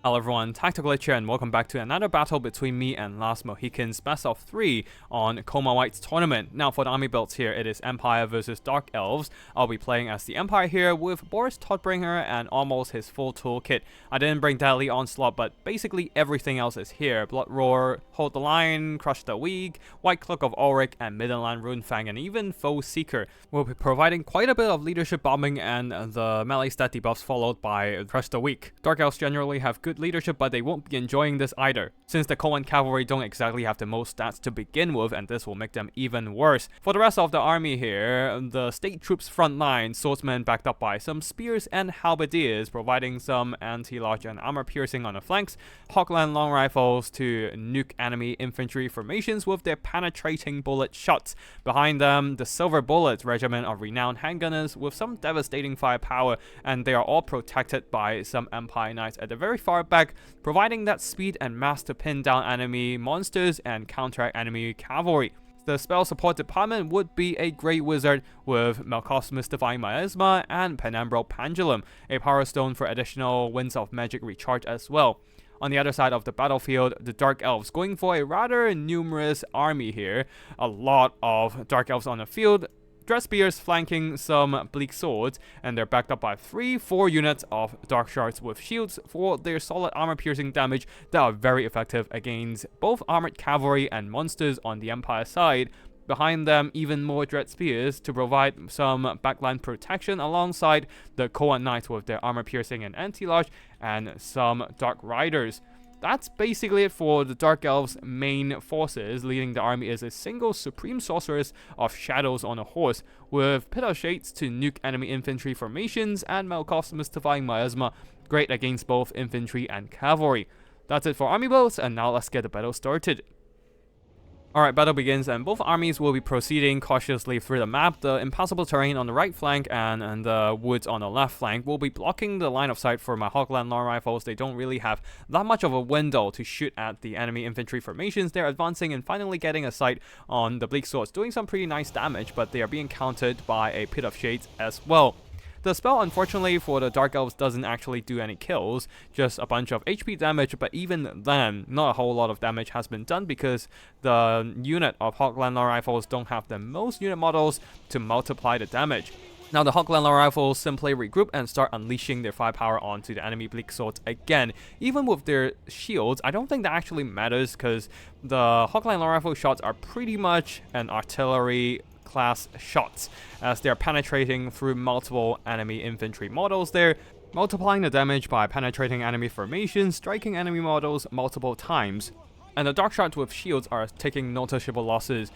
Hello everyone, TWWH3 here and welcome back to another battle between me and Last Mohican's best of 3 on Coma White's tournament. Now for the army builds here, it is Empire versus Dark Elves. I'll be playing as the Empire here with Boris Todbringer and almost his full toolkit. I didn't bring Deadly Onslaught, but basically everything else is here. Blood Roar, Hold the Line, Crush the Weak, White Cloak of Ulrich, and Middenland Runefang, and even Foe Seeker. We'll be providing quite a bit of leadership bombing and the melee stat debuffs followed by Crush the Weak. Dark Elves generally have good leadership, but they won't be enjoying this either, since the Cohen cavalry don't exactly have the most stats to begin with, and this will make them even worse. For the rest of the army here, the state troops front line, swordsmen backed up by some spears and halberdiers, providing some anti-lodge and armor piercing on the flanks, Hawkland long rifles to nuke enemy infantry formations with their penetrating bullet shots. Behind them, the Silver Bullets regiment of renowned handgunners with some devastating firepower, and they are all protected by some Empire Knights at the very far back, providing that speed and mass to pin down enemy monsters and counteract enemy cavalry. The spell support department would be a Great Wizard with Malkov's Mystifying Miasma and Penumbral Pendulum, a Power Stone for additional Winds of Magic recharge as well. On the other side of the battlefield, the Dark Elves going for a rather numerous army here. A lot of Dark Elves on the field, Dread Spears flanking some Bleak Swords, and they're backed up by 3-4 units of Dark Shards with shields for their solid armor piercing damage that are very effective against both armored cavalry and monsters on the Empire side. Behind them, even more Dread Spears to provide some backline protection alongside the Cohen Knights with their armor piercing and anti-lodge, and some Dark Riders. That's basically it for the Dark Elves' main forces. Leading the army is a single Supreme Sorceress of Shadows on a horse, with Pit of Shades to nuke enemy infantry formations and Malkov's Mystifying Miasma, great against both infantry and cavalry. That's it for army builds, and now let's get the battle started. Alright, battle begins, and both armies will be proceeding cautiously through the map. The impassable terrain on the right flank and the woods on the left flank will be blocking the line of sight for my Hawkland long rifles. They don't really have that much of a window to shoot at the enemy infantry formations. They're advancing and finally getting a sight on the Bleak Swords, doing some pretty nice damage, but they are being countered by a Pit of Shades as well. The spell, unfortunately, for the Dark Elves doesn't actually do any kills, just a bunch of HP damage, but even then, not a whole lot of damage has been done because the unit of Hawkland long rifles don't have the most unit models to multiply the damage. Now the Hawkland long rifles simply regroup and start unleashing their firepower onto the enemy Bleak Swords again. Even with their shields, I don't think that actually matters because the Hawkland long rifle shots are pretty much an artillery class shots, as they're penetrating through multiple enemy infantry models there, multiplying the damage by penetrating enemy formations, striking enemy models multiple times. And the Dark Shards with shields are taking noticeable losses.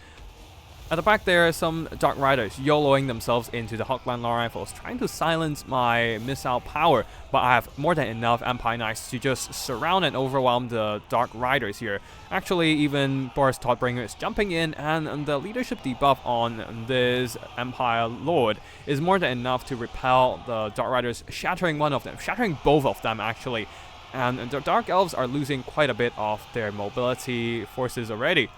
At the back there are some Dark Riders YOLOing themselves into the Hawkland long rifles, trying to silence my missile power, but I have more than enough Empire Knights to just surround and overwhelm the Dark Riders here. Actually, even Boris Todbringer is jumping in, and the leadership debuff on this Empire Lord is more than enough to repel the Dark Riders, shattering one of them, shattering both of them actually. And the Dark Elves are losing quite a bit of their mobility forces already.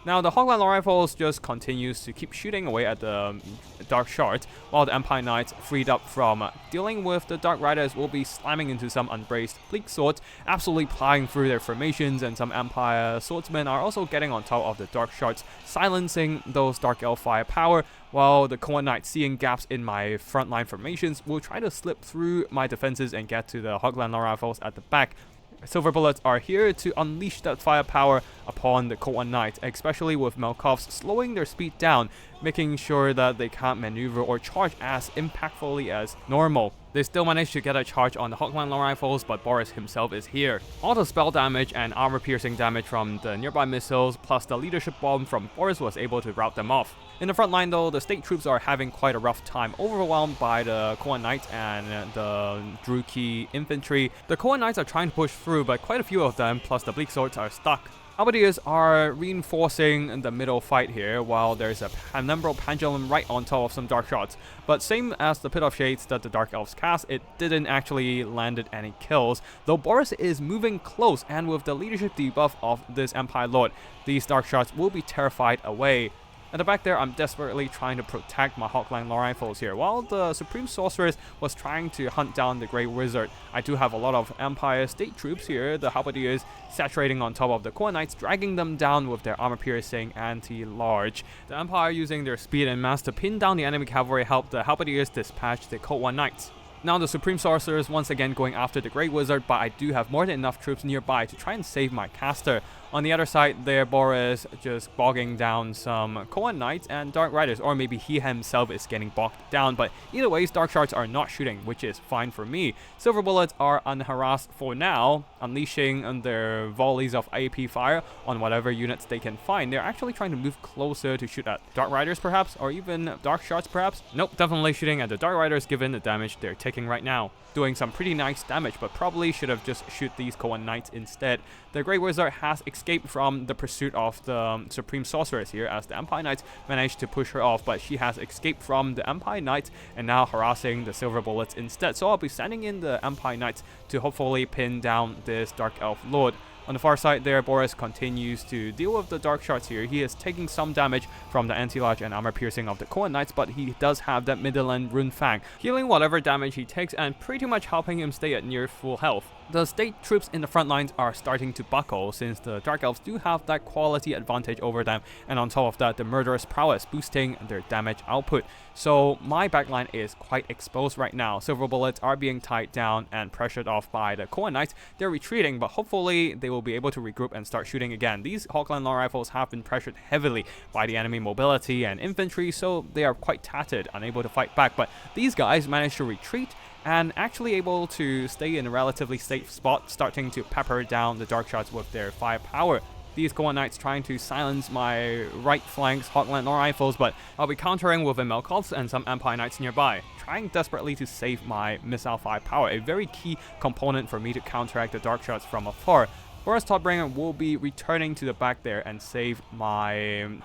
Now the Hawkland long rifles just continues to keep shooting away at the Dark Shards, while the Empire Knights, freed up from dealing with the Dark Riders, will be slamming into some unbraced Bleak Swords, absolutely plying through their formations, and some Empire swordsmen are also getting on top of the Dark Shards, silencing those Dark Elf firepower, while the Cohen Knights, seeing gaps in my frontline formations, will try to slip through my defenses and get to the Hawkland long rifles at the back. Silver Bullets are here to unleash that firepower upon the Cohen Knights, especially with Malkov's slowing their speed down, making sure that they can't maneuver or charge as impactfully as normal. They still manage to get a charge on the Hawkland long rifles, but Boris himself is here. All the spell damage and armor piercing damage from the nearby missiles, plus the leadership bomb from Boris, was able to rout them off. In the front line though, the state troops are having quite a rough time, overwhelmed by the Cohen Knights and the Druki infantry. The Cohen Knights are trying to push through, but quite a few of them, plus the Bleak Swords, are stuck. Halberdiers are reinforcing the middle fight here, while there's a Penumbral Pendulum right on top of some Dark Shots. But same as the Pit of Shades that the Dark Elves cast, it didn't actually landed any kills, though Boris is moving close, and with the leadership debuff of this Empire Lord, these Dark Shots will be terrified away. At the back there, I'm desperately trying to protect my Hawkline Rifles here. While the Supreme Sorceress was trying to hunt down the Grey Wizard, I do have a lot of Empire State troops here, the Halberdiers saturating on top of the Core Knights, dragging them down with their armor-piercing anti-large. The Empire using their speed and mass to pin down the enemy cavalry helped the Halberdiers dispatch the Code 1 Knights. Now the Supreme Sorceress once again going after the Grey Wizard, but I do have more than enough troops nearby to try and save my caster. On the other side there, Boris just bogging down some Koan Knights and Dark Riders, or maybe he himself is getting bogged down, but either ways Dark Shards are not shooting, which is fine for me. Silver Bullets are unharassed for now, unleashing their volleys of AP fire on whatever units they can find. They're actually trying to move closer to shoot at Dark Riders perhaps, or even Dark Shards perhaps. Nope, definitely shooting at the Dark Riders given the damage they're taking right now. Doing some pretty nice damage, but probably should have just shoot these Koan Knights instead. The Grey Wizard has escaped from the pursuit of the Supreme Sorceress here, as the Empire Knights managed to push her off, but she has escaped from the Empire Knights and now harassing the Silver Bullets instead. So I'll be sending in the Empire Knights to hopefully pin down this Dark Elf Lord. On the far side there, Boris continues to deal with the Dark Shards here. He is taking some damage from the anti-large and armor piercing of the Koan Knights, but he does have that Midland Rune Fang, healing whatever damage he takes and pretty much helping him stay at near full health. The state troops in the front lines are starting to buckle since the Dark Elves do have that quality advantage over them, and on top of that the murderous prowess boosting their damage output. So my backline is quite exposed right now. Silver Bullets are being tied down and pressured off by the Koan Knights. They're retreating, but hopefully they will be able to regroup and start shooting again. These Hawkline Long Rifles have been pressured heavily by the enemy mobility and infantry, so they are quite tattered, unable to fight back, but these guys managed to retreat and actually able to stay in a relatively safe spot, starting to pepper down the Dark Shards with their firepower. These Koan Knights trying to silence my right flank's Hawkline Rifles, but I'll be countering with a Melkovs and some Empire Knights nearby, trying desperately to save my missile firepower, a very key component for me to counteract the Dark Shards from afar. Boris Todbringer will be returning to the back there and save my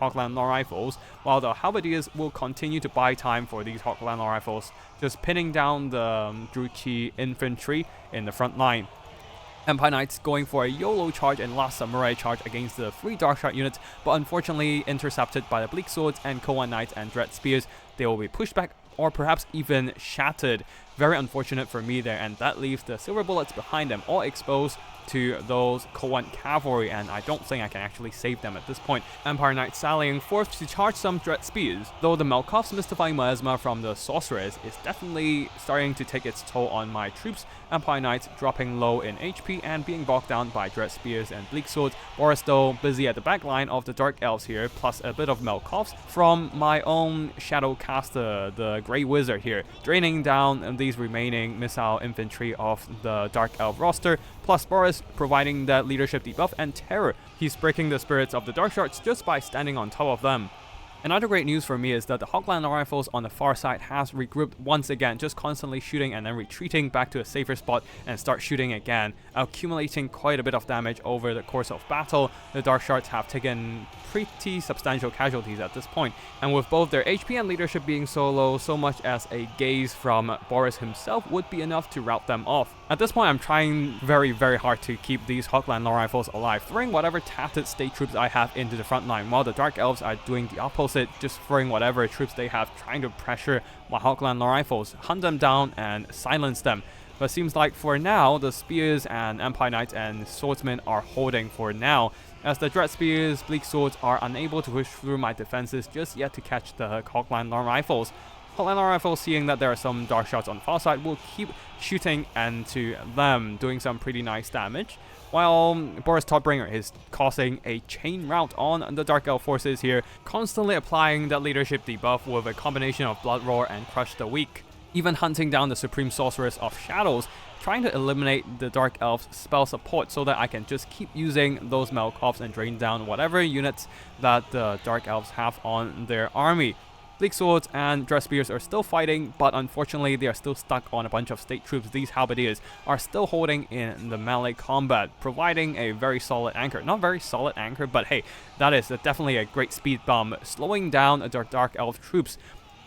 Hawkline Rifles, while the Halberdiers will continue to buy time for these Hawkline Rifles, just pinning down the Druchi infantry in the front line. Empire Knights going for a YOLO charge and Last Samurai charge against the 3 Dark Shard units, but unfortunately intercepted by the Bleak Swords and Koan Knights and Dread Spears. They will be pushed back or perhaps even shattered. Very unfortunate for me there, and that leaves the Silver Bullets behind them all exposed to those Koan cavalry, and I don't think I can actually save them at this point. Empire Knight sallying forth to charge some Dread Spears, though the Melkov's Mystifying Miasma from the Sorceress is definitely starting to take its toll on my troops. Empire Knights dropping low in HP and being bogged down by Dread Spears and Bleak Swords. Boris though busy at the back line of the Dark Elves here, plus a bit of Melkovs from my own Shadow Caster, the Grey Wizard here, draining down these remaining missile infantry of the Dark Elf roster, plus Boris providing that leadership debuff and terror. He's breaking the spirits of the Dark Shards just by standing on top of them. Another great news for me is that the Hawkline Rifles on the far side has regrouped once again, just constantly shooting and then retreating back to a safer spot and start shooting again, accumulating quite a bit of damage over the course of battle. The Dark Shards have taken pretty substantial casualties at this point, and with both their HP and leadership being so low, so much as a gaze from Boris himself would be enough to rout them off. At this point I'm trying very hard to keep these Hawkline Rifles alive, throwing whatever tattered state troops I have into the front line, while the Dark Elves are doing the opposite, just throwing whatever troops they have, trying to pressure my Hawkline Rifles, hunt them down and silence them. But seems like for now, the Spears and Empire Knights and Swordsmen are holding for now, as the Dread Spears, Bleak Swords are unable to push through my defenses just yet to catch the Hawkline Rifles. Hawkline Rifles, seeing that there are some Dark Shards on the far side, will keep shooting into them, doing some pretty nice damage, while Boris Todbringer is causing a chain rout on the Dark Elf forces here, constantly applying that leadership debuff with a combination of Blood Roar and Crush the Weak, even hunting down the Supreme Sorceress of Shadows, trying to eliminate the Dark Elf's spell support so that I can just keep using those Melkovs and drain down whatever units that the Dark Elves have on their army. Bleak Swords and Dread Spears are still fighting, but unfortunately they are still stuck on a bunch of state troops. These Halberdiers are still holding in the melee combat, providing a very solid anchor. Not very solid anchor, but hey, that is definitely a great speed bump, slowing down the Dark Elf troops.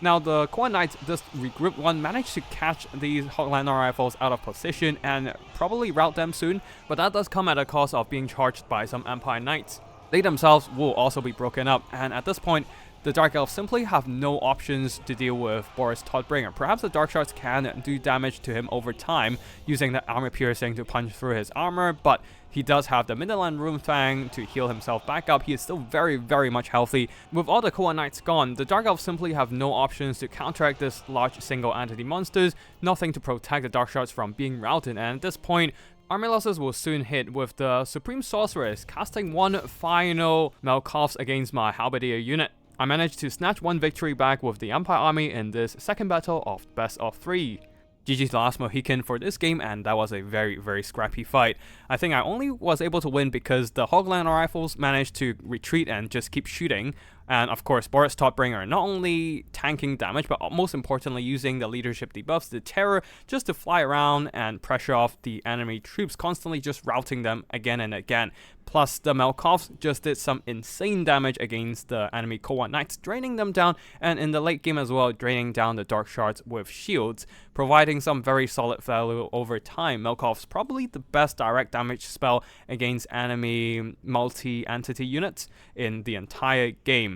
Now the Koan Knights, just regroup one, managed to catch these Hawkline Rifles out of position and probably rout them soon, but that does come at a cost of being charged by some Empire Knights. They themselves will also be broken up, and at this point, the Dark Elves simply have no options to deal with Boris Todbringer. Perhaps the Dark Shards can do damage to him over time, using the armor piercing to punch through his armor, but he does have the Midland Runefang to heal himself back up. He is still very, very much healthy. With all the Koa Knights gone, the Dark Elves simply have no options to counteract this large single entity monsters, nothing to protect the Dark Shards from being routed, and at this point, army losses will soon hit, with the Supreme Sorceress casting one final Malkovs against my Halberdier unit. I managed to snatch one victory back with the Empire army in this second battle of best of 3. GG's last Mohican for this game, and that was a very, very scrappy fight. I think I only was able to win because the Hoglander rifles managed to retreat and just keep shooting. And of course, Boris Todbringer not only tanking damage, but most importantly using the leadership debuffs, the terror, just to fly around and pressure off the enemy troops, constantly just routing them again and again. Plus, the Malkovs just did some insane damage against the enemy Koa Knights, draining them down, and in the late game as well, draining down the Dark Shards with shields, providing some very solid value over time. Malkovs probably the best direct damage spell against enemy multi-entity units in the entire game.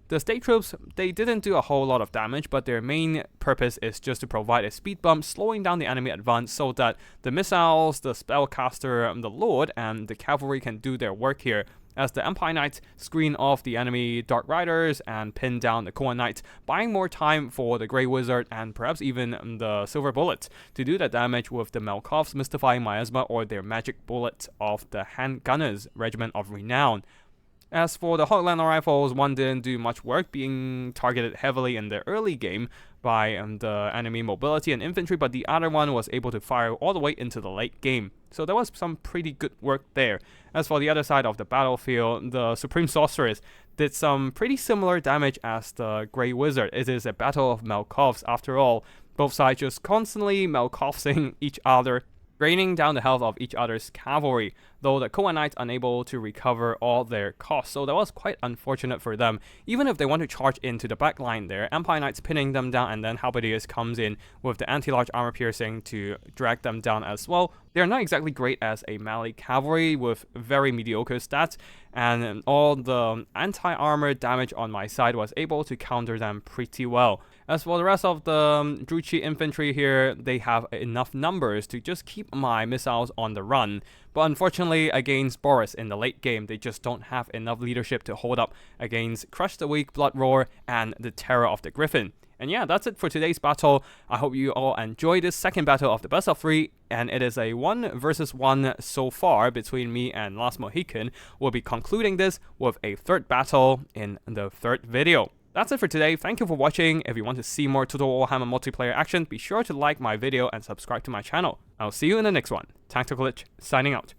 The state troops, they didn't do a whole lot of damage, but their main purpose is just to provide a speed bump, slowing down the enemy advance so that the missiles, the spellcaster, the lord, and the cavalry can do their work here, as the Empire Knights screen off the enemy Dark Riders and pin down the Koa Knights, buying more time for the Grey Wizard and perhaps even the Silver Bullets to do the damage with the Malkovs mystifying miasma or their magic bullets of the Handgunners Regiment of Renown. As for the Hoglander rifles, one didn't do much work, being targeted heavily in the early game by the enemy mobility and infantry, but the other one was able to fire all the way into the late game. So there was some pretty good work there. As for the other side of the battlefield, the Supreme Sorceress did some pretty similar damage as the Grey Wizard. It is a battle of Malkovs after all, both sides just constantly Malkovsing each other, draining down the health of each other's cavalry, though the Koa Knights unable to recover all their costs, so that was quite unfortunate for them. Even if they want to charge into the back line there, Empire Knights pinning them down, and then Halberdiers comes in with the anti-large armor piercing to drag them down as well. They're not exactly great as a melee cavalry with very mediocre stats, and all the anti-armor damage on my side was able to counter them pretty well. As for the rest of the Druchi infantry here, they have enough numbers to just keep my missiles on the run. But unfortunately, against Boris in the late game, they just don't have enough leadership to hold up against Crush the Weak, Blood Roar, and the Terror of the Griffin. And yeah, that's it for today's battle. I hope you all enjoyed this second battle of the best of 3, and it is a 1 versus 1 so far between me and Last Mohican. We'll be concluding this with a third battle in the third video. That's it for today. Thank you for watching. If you want to see more Total Warhammer multiplayer action, be sure to like my video and subscribe to my channel. I'll see you in the next one. Tactical Lich, signing out.